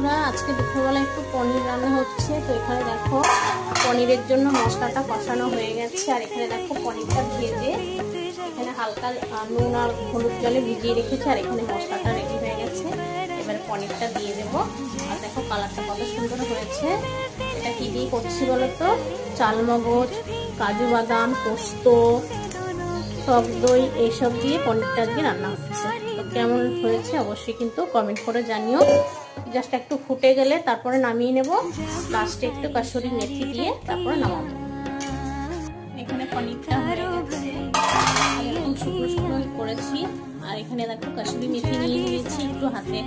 বন্ধুরা, আজকে দুপুরবেলা একটু পনির রান্না হচ্ছে। তো এখানে দেখো পনিরের জন্য মশলাটা কষানো হয়ে গেছে, আর এখানে দেখো পনিরটা ভেজে এখানে হালকা নুন আর হলুদ জলে ভিজিয়ে রেখেছি, আর এখানে মশলাটা রেডি হয়ে গেছে। এবার পনিরটা দিয়ে দেবো। আর দেখো কালারটা কত সুন্দর হয়েছে। এটা কি দিয়ে করছি বলো তো? চালমগজ, কাজু বাদাম, পোস্ত, টক দই এইসব দিয়ে পনিরটা আজকে রান্না হচ্ছে। তো কেমন হয়েছে অবশ্যই কিন্তু কমেন্ট করে জানিও। জাস্ট একটু ফুটে গেলে তারপরে নামিয়ে নেব। লাস্টে একটু কাসুরি মেথি দিয়ে তারপরে নামাবো। এখানে পনিরটা হয়ে গেছে, এরকম শুকনো শুকনো করেছি। আর এখানে দেখো কাসুরি মেথি নিয়ে নিয়েছি একটু হাতে।